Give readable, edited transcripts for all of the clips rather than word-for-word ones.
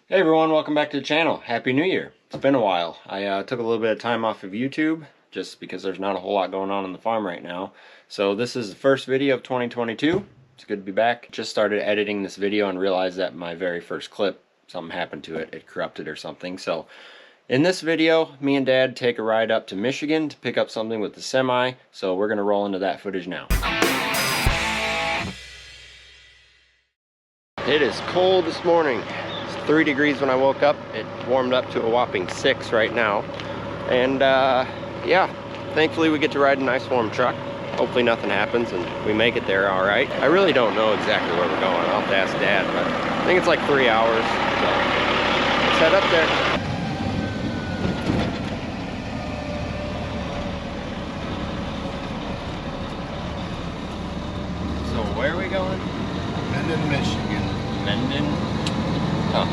Hey everyone, welcome back to the channel. Happy New Year. It's been a while. I took a little bit of time off of YouTube just because there's not a whole lot going on the farm right now. So this is the first video of 2022. It's good to be back. Just started editing this video and realized that my very first clip, something happened to it. It corrupted or something. So in this video, me and Dad take a ride up to Michigan to pick up something with the semi. So we're going to roll into that footage now. It is cold this morning. 3 degrees when I woke up. It warmed up to a whopping 6 right now. And yeah, thankfully we get to ride a nice warm truck. Hopefully nothing happens and we make it there all right. I really don't know exactly where we're going. I'll have to ask Dad, but I think it's like 3 hours. So let's head up there. So where are we going? Mendon, Michigan. Mendon? Huh.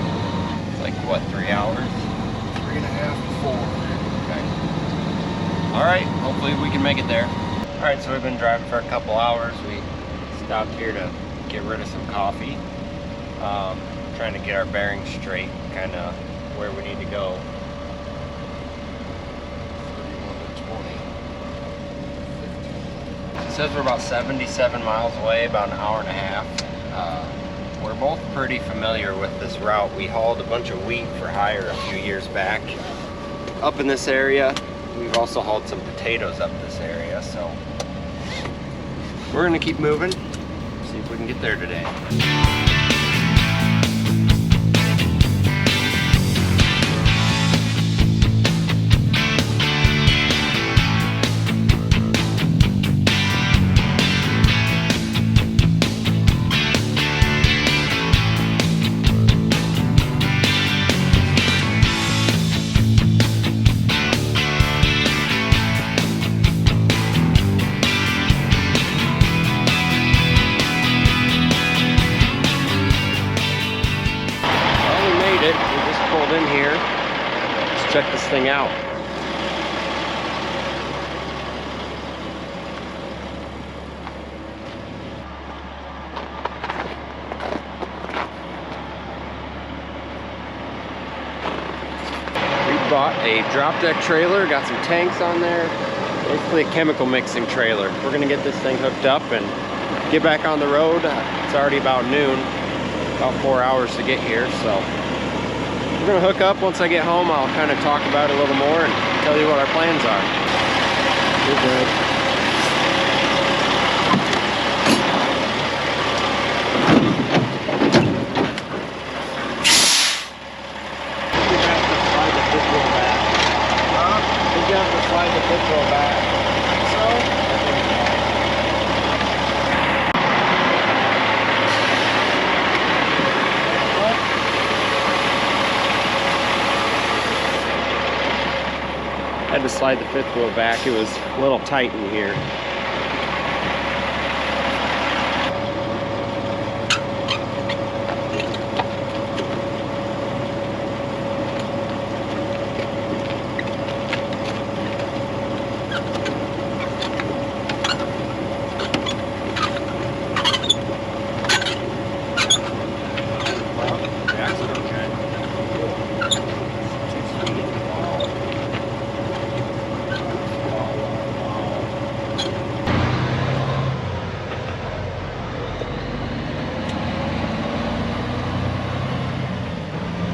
It's like, what, 3 hours? 3.5 to 4. Okay. Alright, hopefully we can make it there. Alright, so we've been driving for a couple hours. We stopped here to get rid of some coffee. Trying to get our bearings straight, kind of where we need to go. 31 to 20. It says we're about 77 miles away, about an hour and a half. We're both pretty familiar with this route. We hauled a bunch of wheat for hire a few years back up in this area. We've also hauled some potatoes up this area, so we're gonna keep moving, see if we can get there today. In here, let's check this thing out. We bought a drop deck trailer, got some tanks on there, basically a chemical mixing trailer. We're gonna get this thing hooked up and get back on the road. It's already about noon, about 4 hours to get here, so we're gonna hook up. Once I get home, I'll kind of talk about it a little more and tell you what our plans are. You're good. You have to slide the fifth wheel back. Huh? You have to slide the fifth wheel back. So? I had to slide the fifth wheel back. It was a little tight in here.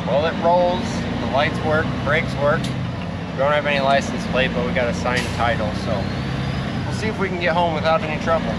Well, it rolls, the lights work, brakes work. We don't have any license plate, but we got a signed title, so we'll see if we can get home without any trouble.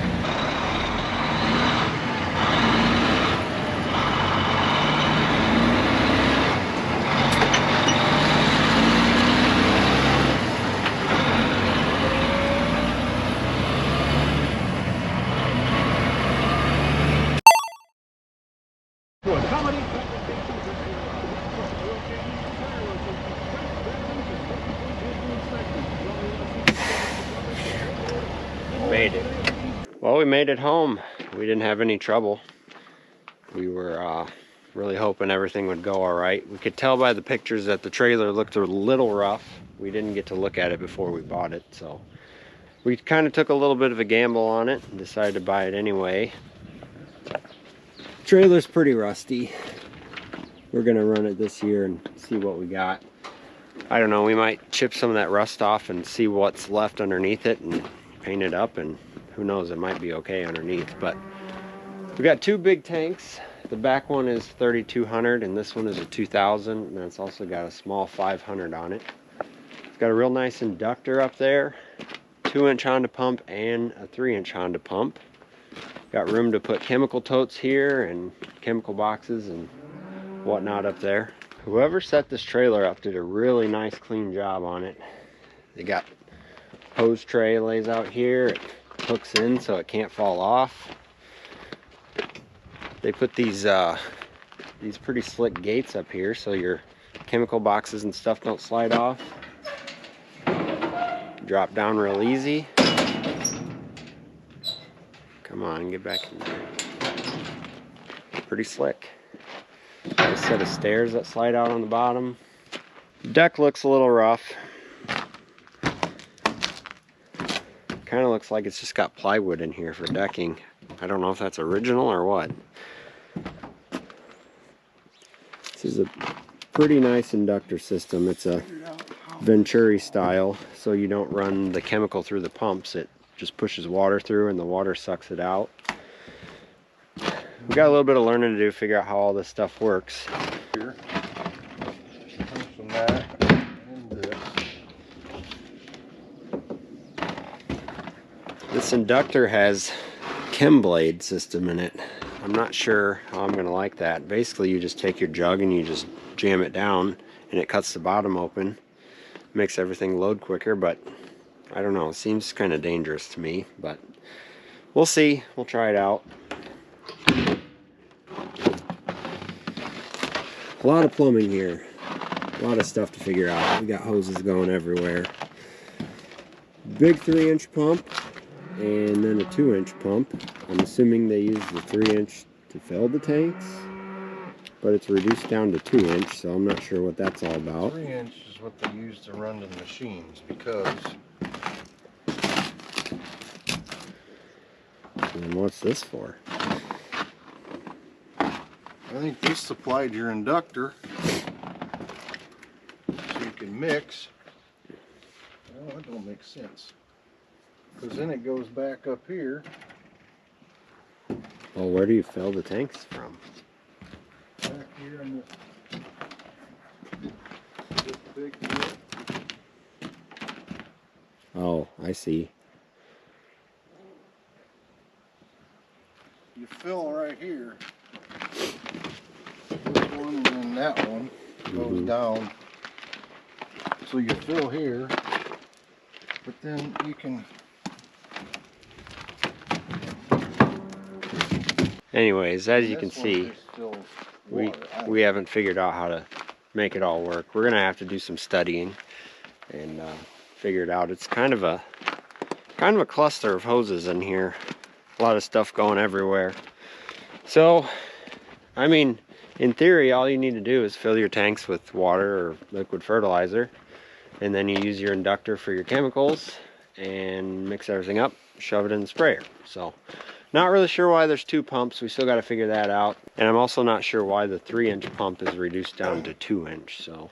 Made it. Well, we made it home. We didn't have any trouble. We were really hoping everything would go all right. We could tell by the pictures that the trailer looked a little rough. We didn't get to look at it before we bought it, so we kind of took a little bit of a gamble on it and decided to buy it anyway. Trailer's pretty rusty. we're gonna run it this year and see what we got. I don't know, we might chip some of that rust off and see what's left underneath it and paint it up, and who knows, it might be okay underneath. But we got two big tanks. The back one is 3200 and this one is a 2000, and it's also got a small 500 on it. It's got a real nice inductor up there, 2-inch Honda pump and a 3-inch Honda pump. Got room to put chemical totes here and chemical boxes and whatnot up there. Whoever set this trailer up did a really nice clean job on it. They got hose tray lays out here, it hooks in so it can't fall off. They put these pretty slick gates up here so your chemical boxes and stuff don't slide off. Drop down real easy. Come on, get back in there. Pretty slick. A set of stairs that slide out on the bottom. Deck looks a little rough. Kind of looks like it's just got plywood in here for decking. I don't know if that's original or what. This is a pretty nice inductor system. It's a Venturi style, so you don't run the chemical through the pumps. It just pushes water through and the water sucks it out. We got a little bit of learning to do, figure out how all this stuff works. Here. From that and this. This inductor has chem blade system in it. I'm not sure how I'm gonna like that. Basically, you just take your jug and you just jam it down and it cuts the bottom open. Makes everything load quicker, but I don't know, it seems kind of dangerous to me, but we'll see. We'll try it out. A lot of plumbing here. A lot of stuff to figure out. We got hoses going everywhere. Big 3-inch pump and then a 2-inch pump. I'm assuming they use the 3-inch to fill the tanks, but it's reduced down to 2-inch, so I'm not sure what that's all about. 3-inch is what they use to run to the machines because. And what's this for? I think this supplied your inductor so you can mix. Well, that don't make sense. Because then it goes back up here. Well, where do you fill the tanks from? Back here in this big bit. Oh, I see. You fill right here. This one and then that one goes down. So you fill here, but then you can. Anyways, as you can This one see, just fills we water. haven't figured out how to make it all work. We're gonna have to do some studying and figure it out. It's kind of a cluster of hoses in here. A lot of stuff going everywhere. So, I mean, in theory, all you need to do is fill your tanks with water or liquid fertilizer, and then you use your inductor for your chemicals and mix everything up, shove it in the sprayer. So, not really sure why there's two pumps. We still got to figure that out. And I'm also not sure why the 3-inch pump is reduced down to 2-inch. So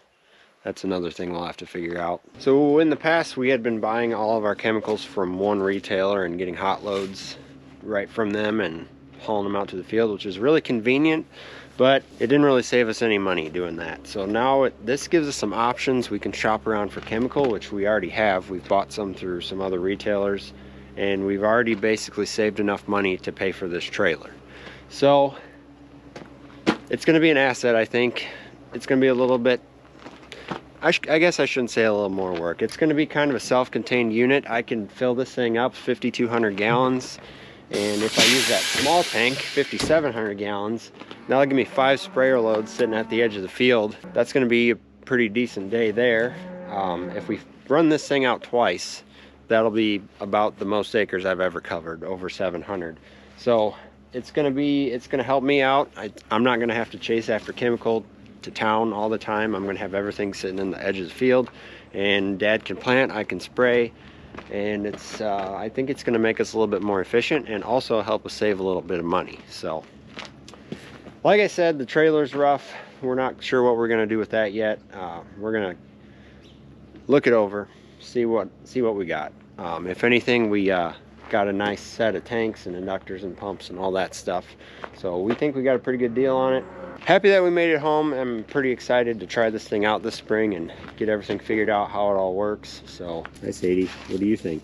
that's another thing we'll have to figure out. So in the past, we had been buying all of our chemicals from one retailer and getting hot loads right from them and hauling them out to the field, which is really convenient, but it didn't really save us any money doing that. So now this gives us some options. We can shop around for chemical, which we already have. We've bought some through some other retailers, and we've already basically saved enough money to pay for this trailer. So it's going to be an asset, I think. It's going to be a little bit, I guess I shouldn't say a little more work. It's going to be kind of a self-contained unit. I can fill this thing up 5,200 gallons. And if I use that small tank, 5,700 gallons, that'll give me 5 sprayer loads sitting at the edge of the field. That's going to be a pretty decent day there. If we run this thing out twice, that'll be about the most acres I've ever covered, over 700. So it's going to help me out. I'm not going to have to chase after chemical to town all the time. I'm going to have everything sitting in the edge of the field, and Dad can plant, I can spray. And it's I think it's going to make us a little bit more efficient and also help us save a little bit of money. So like I said, the trailer's rough. We're not sure what we're gonna do with that yet. We're gonna look it over, see what we got. If anything, we got a nice set of tanks and inductors and pumps and all that stuff. So we think we got a pretty good deal on it. Happy that we made it home. I'm pretty excited to try this thing out this spring and get everything figured out how it all works. So, hi Sadie, what do you think?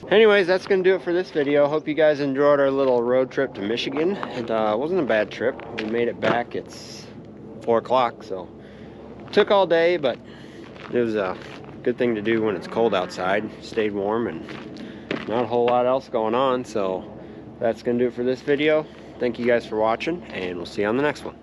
Anyways, that's gonna do it for this video. Hope you guys enjoyed our little road trip to Michigan. It wasn't a bad trip. We made it back. It's 4 o'clock, so took all day, but it was a good thing to do when it's cold outside. Stayed warm and not a whole lot else going on. So that's gonna do it for this video. Thank you guys for watching, and we'll see you on the next one.